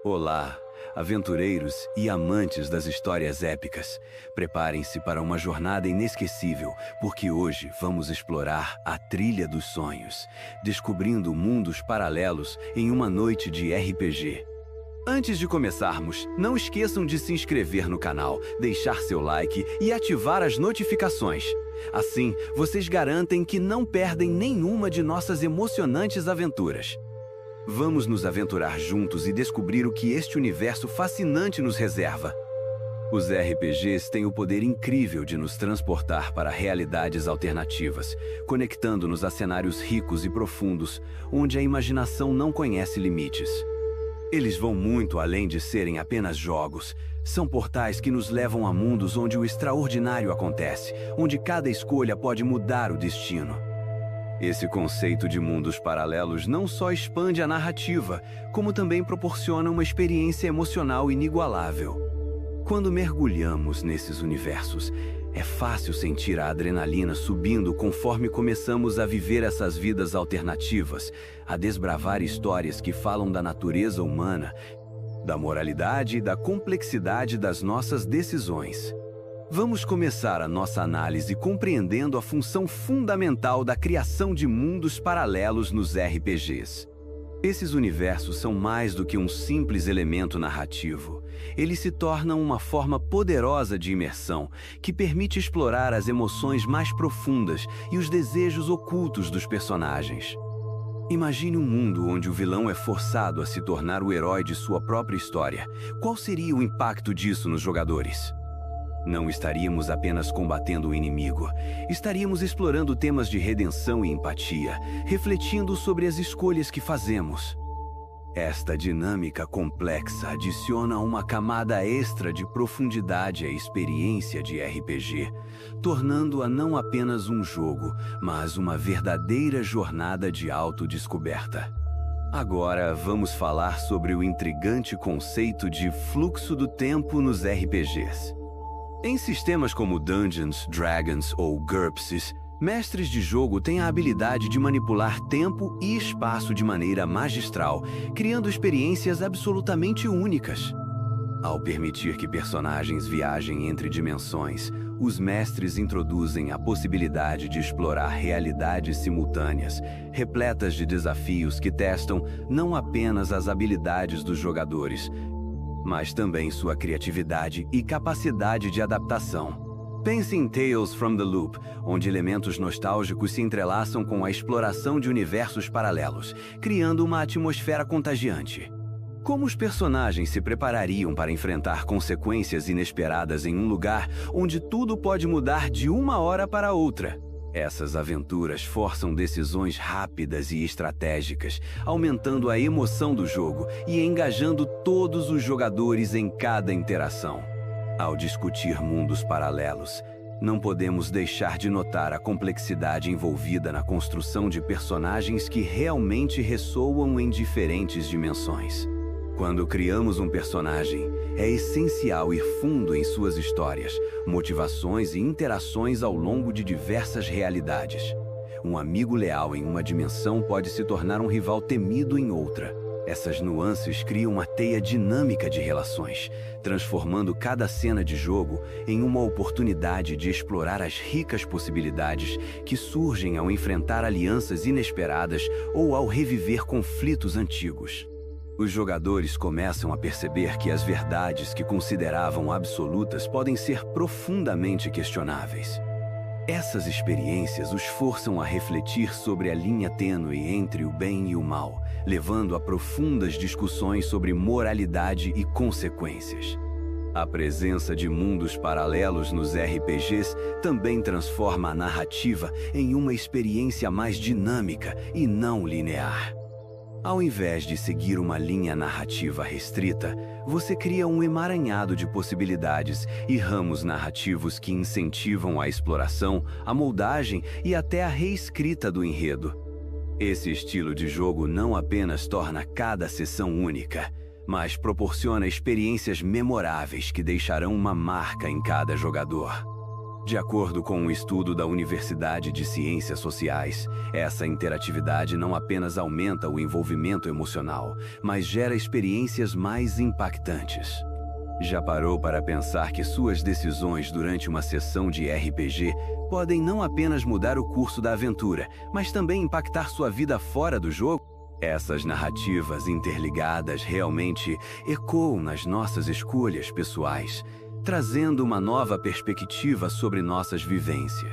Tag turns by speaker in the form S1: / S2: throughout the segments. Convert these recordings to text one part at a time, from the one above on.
S1: Olá, aventureiros e amantes das histórias épicas. Preparem-se para uma jornada inesquecível, porque hoje vamos explorar a Trilha dos Sonhos, descobrindo mundos paralelos em uma noite de RPG. Antes de começarmos, não esqueçam de se inscrever no canal, deixar seu like e ativar as notificações. Assim, vocês garantem que não perdem nenhuma de nossas emocionantes aventuras. Vamos nos aventurar juntos e descobrir o que este universo fascinante nos reserva. Os RPGs têm o poder incrível de nos transportar para realidades alternativas, conectando-nos a cenários ricos e profundos, onde a imaginação não conhece limites. Eles vão muito além de serem apenas jogos. São portais que nos levam a mundos onde o extraordinário acontece, onde cada escolha pode mudar o destino. Esse conceito de mundos paralelos não só expande a narrativa, como também proporciona uma experiência emocional inigualável. Quando mergulhamos nesses universos, é fácil sentir a adrenalina subindo conforme começamos a viver essas vidas alternativas, a desbravar histórias que falam da natureza humana, da moralidade e da complexidade das nossas decisões. Vamos começar a nossa análise compreendendo a função fundamental da criação de mundos paralelos nos RPGs. Esses universos são mais do que um simples elemento narrativo. Eles se tornam uma forma poderosa de imersão, que permite explorar as emoções mais profundas e os desejos ocultos dos personagens. Imagine um mundo onde o vilão é forçado a se tornar o herói de sua própria história. Qual seria o impacto disso nos jogadores? Não estaríamos apenas combatendo o inimigo, estaríamos explorando temas de redenção e empatia, refletindo sobre as escolhas que fazemos. Esta dinâmica complexa adiciona uma camada extra de profundidade à experiência de RPG, tornando-a não apenas um jogo, mas uma verdadeira jornada de autodescoberta. Agora vamos falar sobre o intrigante conceito de fluxo do tempo nos RPGs. Em sistemas como Dungeons, Dragons ou GURPS, mestres de jogo têm a habilidade de manipular tempo e espaço de maneira magistral, criando experiências absolutamente únicas. Ao permitir que personagens viajem entre dimensões, os mestres introduzem a possibilidade de explorar realidades simultâneas, repletas de desafios que testam não apenas as habilidades dos jogadores, mas também sua criatividade e capacidade de adaptação. Pense em Tales from the Loop, onde elementos nostálgicos se entrelaçam com a exploração de universos paralelos, criando uma atmosfera contagiante. Como os personagens se preparariam para enfrentar consequências inesperadas em um lugar onde tudo pode mudar de uma hora para outra? Essas aventuras forçam decisões rápidas e estratégicas, aumentando a emoção do jogo e engajando todos os jogadores em cada interação. Ao discutir mundos paralelos, não podemos deixar de notar a complexidade envolvida na construção de personagens que realmente ressoam em diferentes dimensões. Quando criamos um personagem, é essencial ir fundo em suas histórias, motivações e interações ao longo de diversas realidades. Um amigo leal em uma dimensão pode se tornar um rival temido em outra. Essas nuances criam uma teia dinâmica de relações, transformando cada cena de jogo em uma oportunidade de explorar as ricas possibilidades que surgem ao enfrentar alianças inesperadas ou ao reviver conflitos antigos. Os jogadores começam a perceber que as verdades que consideravam absolutas podem ser profundamente questionáveis. Essas experiências os forçam a refletir sobre a linha tênue entre o bem e o mal, levando a profundas discussões sobre moralidade e consequências. A presença de mundos paralelos nos RPGs também transforma a narrativa em uma experiência mais dinâmica e não linear. Ao invés de seguir uma linha narrativa restrita, você cria um emaranhado de possibilidades e ramos narrativos que incentivam a exploração, a moldagem e até a reescrita do enredo. Esse estilo de jogo não apenas torna cada sessão única, mas proporciona experiências memoráveis que deixarão uma marca em cada jogador. De acordo com um estudo da Universidade de Ciências Sociais, essa interatividade não apenas aumenta o envolvimento emocional, mas gera experiências mais impactantes. Já parou para pensar que suas decisões durante uma sessão de RPG podem não apenas mudar o curso da aventura, mas também impactar sua vida fora do jogo? Essas narrativas interligadas realmente ecoam nas nossas escolhas pessoais, trazendo uma nova perspectiva sobre nossas vivências.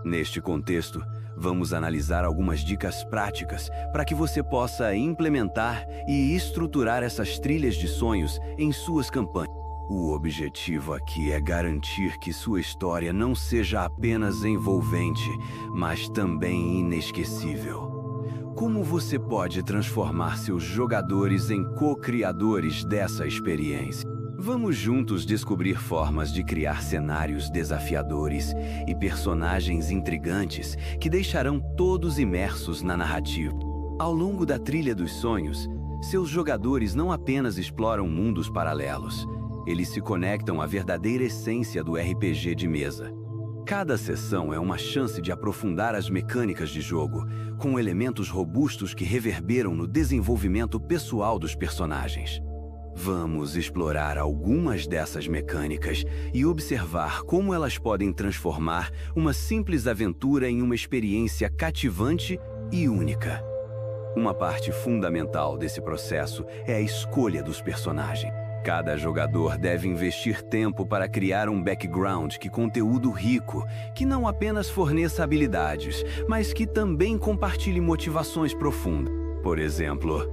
S1: Neste contexto, vamos analisar algumas dicas práticas para que você possa implementar e estruturar essas trilhas de sonhos em suas campanhas. O objetivo aqui é garantir que sua história não seja apenas envolvente, mas também inesquecível. Como você pode transformar seus jogadores em co-criadores dessa experiência? Vamos juntos descobrir formas de criar cenários desafiadores e personagens intrigantes que deixarão todos imersos na narrativa. Ao longo da trilha dos sonhos, seus jogadores não apenas exploram mundos paralelos, eles se conectam à verdadeira essência do RPG de mesa. Cada sessão é uma chance de aprofundar as mecânicas de jogo, com elementos robustos que reverberam no desenvolvimento pessoal dos personagens. Vamos explorar algumas dessas mecânicas e observar como elas podem transformar uma simples aventura em uma experiência cativante e única. Uma parte fundamental desse processo é a escolha dos personagens. Cada jogador deve investir tempo para criar um background que conteúdo rico, que não apenas forneça habilidades, mas que também compartilhe motivações profundas. Por exemplo,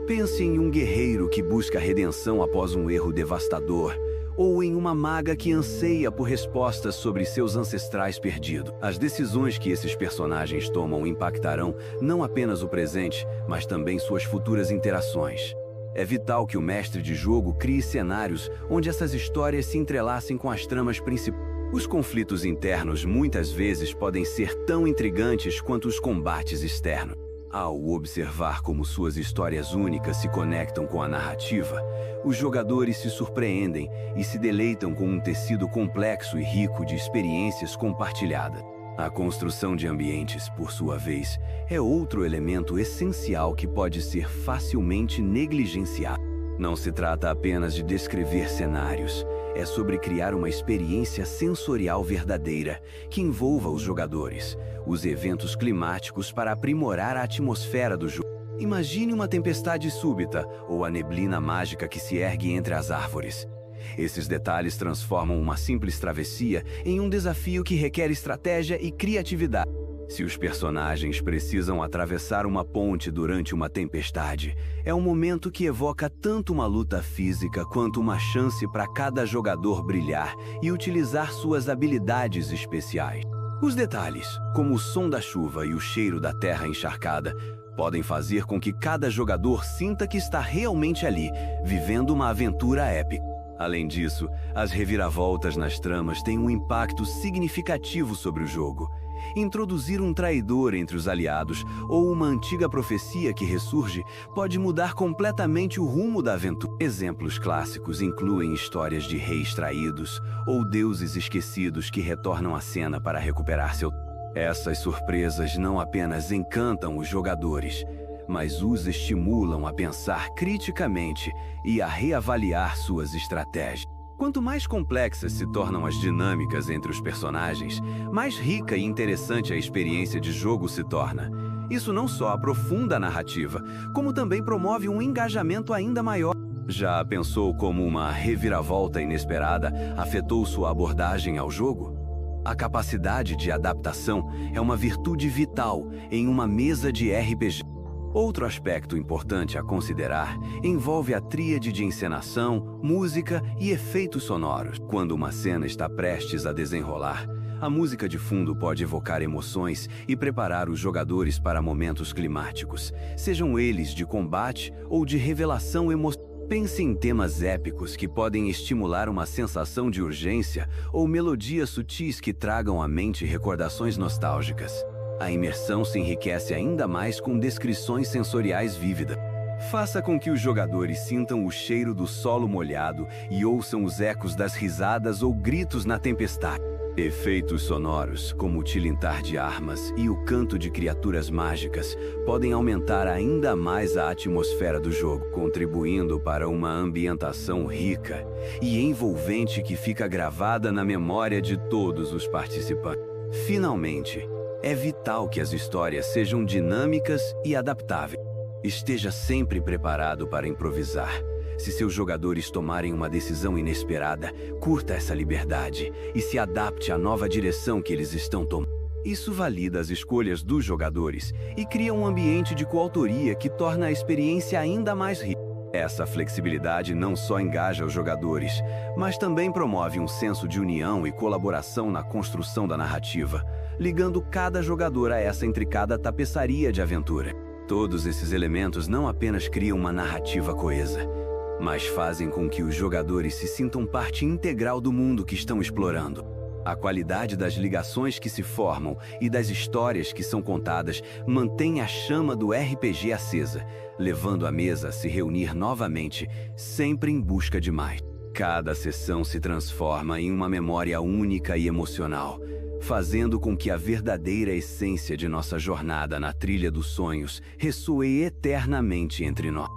S1: pense em um guerreiro que busca redenção após um erro devastador, ou em uma maga que anseia por respostas sobre seus ancestrais perdidos. As decisões que esses personagens tomam impactarão não apenas o presente, mas também suas futuras interações. É vital que o mestre de jogo crie cenários onde essas histórias se entrelacem com as tramas principais. Os conflitos internos muitas vezes podem ser tão intrigantes quanto os combates externos. Ao observar como suas histórias únicas se conectam com a narrativa, os jogadores se surpreendem e se deleitam com um tecido complexo e rico de experiências compartilhadas. A construção de ambientes, por sua vez, é outro elemento essencial que pode ser facilmente negligenciado. Não se trata apenas de descrever cenários, é sobre criar uma experiência sensorial verdadeira que envolva os jogadores, os eventos climáticos para aprimorar a atmosfera do jogo. Imagine uma tempestade súbita ou a neblina mágica que se ergue entre as árvores. Esses detalhes transformam uma simples travessia em um desafio que requer estratégia e criatividade. Se os personagens precisam atravessar uma ponte durante uma tempestade, é um momento que evoca tanto uma luta física quanto uma chance para cada jogador brilhar e utilizar suas habilidades especiais. Os detalhes, como o som da chuva e o cheiro da terra encharcada, podem fazer com que cada jogador sinta que está realmente ali, vivendo uma aventura épica. Além disso, as reviravoltas nas tramas têm um impacto significativo sobre o jogo. Introduzir um traidor entre os aliados ou uma antiga profecia que ressurge pode mudar completamente o rumo da aventura. Exemplos clássicos incluem histórias de reis traídos ou deuses esquecidos que retornam à cena para recuperar seu... Essas surpresas não apenas encantam os jogadores, mas os estimulam a pensar criticamente e a reavaliar suas estratégias. Quanto mais complexas se tornam as dinâmicas entre os personagens, mais rica e interessante a experiência de jogo se torna. Isso não só aprofunda a narrativa, como também promove um engajamento ainda maior. Já pensou como uma reviravolta inesperada afetou sua abordagem ao jogo? A capacidade de adaptação é uma virtude vital em uma mesa de RPG. Outro aspecto importante a considerar envolve a tríade de encenação, música e efeitos sonoros. Quando uma cena está prestes a desenrolar, a música de fundo pode evocar emoções e preparar os jogadores para momentos climáticos, sejam eles de combate ou de revelação emocional. Pense em temas épicos que podem estimular uma sensação de urgência ou melodias sutis que tragam à mente recordações nostálgicas. A imersão se enriquece ainda mais com descrições sensoriais vívidas. Faça com que os jogadores sintam o cheiro do solo molhado e ouçam os ecos das risadas ou gritos na tempestade. Efeitos sonoros, como o tilintar de armas e o canto de criaturas mágicas, podem aumentar ainda mais a atmosfera do jogo, contribuindo para uma ambientação rica e envolvente que fica gravada na memória de todos os participantes. Finalmente, é vital que as histórias sejam dinâmicas e adaptáveis. Esteja sempre preparado para improvisar. Se seus jogadores tomarem uma decisão inesperada, curta essa liberdade e se adapte à nova direção que eles estão tomando. Isso valida as escolhas dos jogadores e cria um ambiente de coautoria que torna a experiência ainda mais rica. Essa flexibilidade não só engaja os jogadores, mas também promove um senso de união e colaboração na construção da narrativa, ligando cada jogador a essa intricada tapeçaria de aventura. Todos esses elementos não apenas criam uma narrativa coesa, mas fazem com que os jogadores se sintam parte integral do mundo que estão explorando. A qualidade das ligações que se formam e das histórias que são contadas mantém a chama do RPG acesa, levando a mesa a se reunir novamente, sempre em busca de mais. Cada sessão se transforma em uma memória única e emocional, fazendo com que a verdadeira essência de nossa jornada na trilha dos sonhos ressoe eternamente entre nós.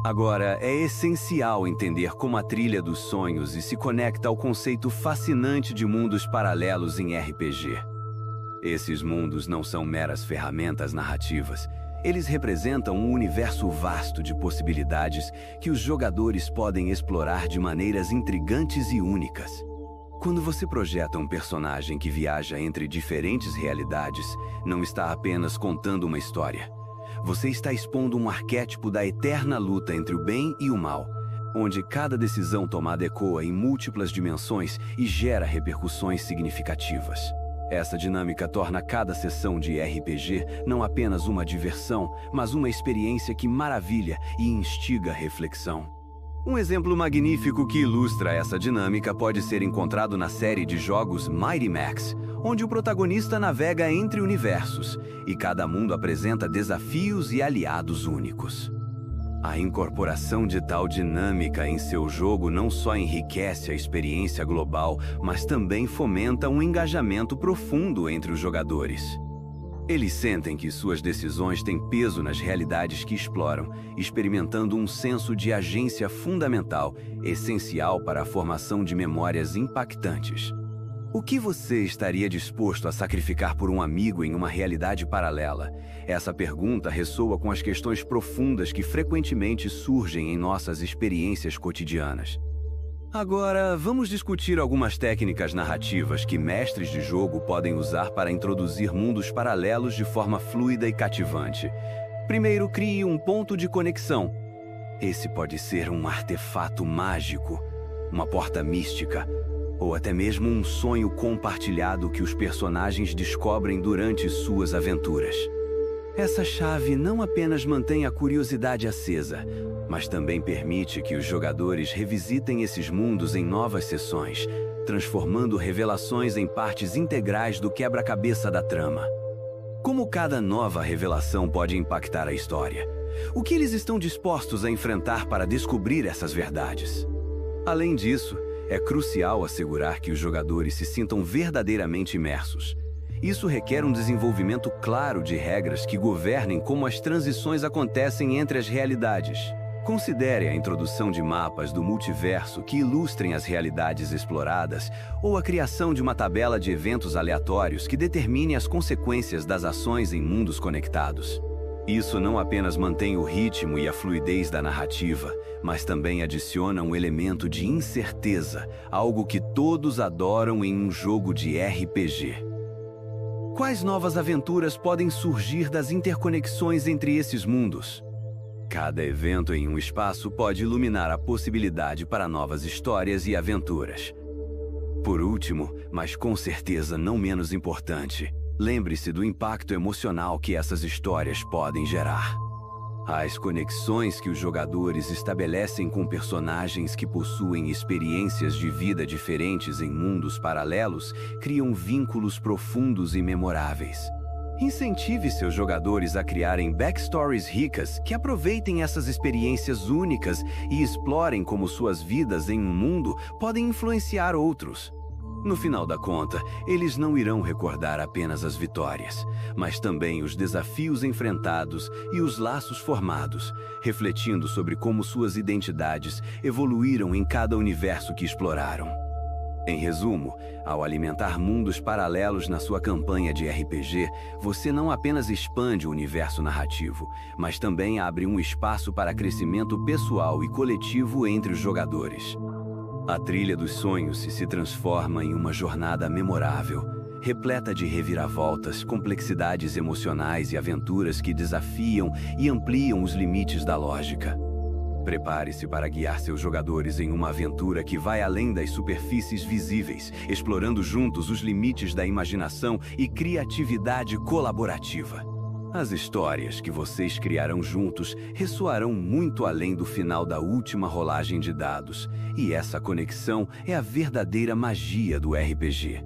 S1: Agora, é essencial entender como a trilha dos sonhos se conecta ao conceito fascinante de mundos paralelos em RPG. Esses mundos não são meras ferramentas narrativas. Eles representam um universo vasto de possibilidades que os jogadores podem explorar de maneiras intrigantes e únicas. Quando você projeta um personagem que viaja entre diferentes realidades, não está apenas contando uma história. Você está expondo um arquétipo da eterna luta entre o bem e o mal, onde cada decisão tomada ecoa em múltiplas dimensões e gera repercussões significativas. Essa dinâmica torna cada sessão de RPG não apenas uma diversão, mas uma experiência que maravilha e instiga reflexão. Um exemplo magnífico que ilustra essa dinâmica pode ser encontrado na série de jogos Mighty Max, onde o protagonista navega entre universos e cada mundo apresenta desafios e aliados únicos. A incorporação de tal dinâmica em seu jogo não só enriquece a experiência global, mas também fomenta um engajamento profundo entre os jogadores. Eles sentem que suas decisões têm peso nas realidades que exploram, experimentando um senso de agência fundamental, essencial para a formação de memórias impactantes. O que você estaria disposto a sacrificar por um amigo em uma realidade paralela? Essa pergunta ressoa com as questões profundas que frequentemente surgem em nossas experiências cotidianas. Agora, vamos discutir algumas técnicas narrativas que mestres de jogo podem usar para introduzir mundos paralelos de forma fluida e cativante. Primeiro, crie um ponto de conexão. Esse pode ser um artefato mágico, uma porta mística, ou até mesmo um sonho compartilhado que os personagens descobrem durante suas aventuras. Essa chave não apenas mantém a curiosidade acesa, mas também permite que os jogadores revisitem esses mundos em novas sessões, transformando revelações em partes integrais do quebra-cabeça da trama. Como cada nova revelação pode impactar a história? O que eles estão dispostos a enfrentar para descobrir essas verdades? Além disso, é crucial assegurar que os jogadores se sintam verdadeiramente imersos. Isso requer um desenvolvimento claro de regras que governem como as transições acontecem entre as realidades. Considere a introdução de mapas do multiverso que ilustrem as realidades exploradas ou a criação de uma tabela de eventos aleatórios que determine as consequências das ações em mundos conectados. Isso não apenas mantém o ritmo e a fluidez da narrativa, mas também adiciona um elemento de incerteza, algo que todos adoram em um jogo de RPG. Quais novas aventuras podem surgir das interconexões entre esses mundos? Cada evento em um espaço pode iluminar a possibilidade para novas histórias e aventuras. Por último, mas com certeza não menos importante, lembre-se do impacto emocional que essas histórias podem gerar. As conexões que os jogadores estabelecem com personagens que possuem experiências de vida diferentes em mundos paralelos criam vínculos profundos e memoráveis. Incentive seus jogadores a criarem backstories ricas que aproveitem essas experiências únicas e explorem como suas vidas em um mundo podem influenciar outros. No final da conta, eles não irão recordar apenas as vitórias, mas também os desafios enfrentados e os laços formados, refletindo sobre como suas identidades evoluíram em cada universo que exploraram. Em resumo, ao alimentar mundos paralelos na sua campanha de RPG, você não apenas expande o universo narrativo, mas também abre um espaço para crescimento pessoal e coletivo entre os jogadores. A Trilha dos Sonhos se transforma em uma jornada memorável, repleta de reviravoltas, complexidades emocionais e aventuras que desafiam e ampliam os limites da lógica. Prepare-se para guiar seus jogadores em uma aventura que vai além das superfícies visíveis, explorando juntos os limites da imaginação e criatividade colaborativa. As histórias que vocês criarão juntos ressoarão muito além do final da última rolagem de dados, e essa conexão é a verdadeira magia do RPG.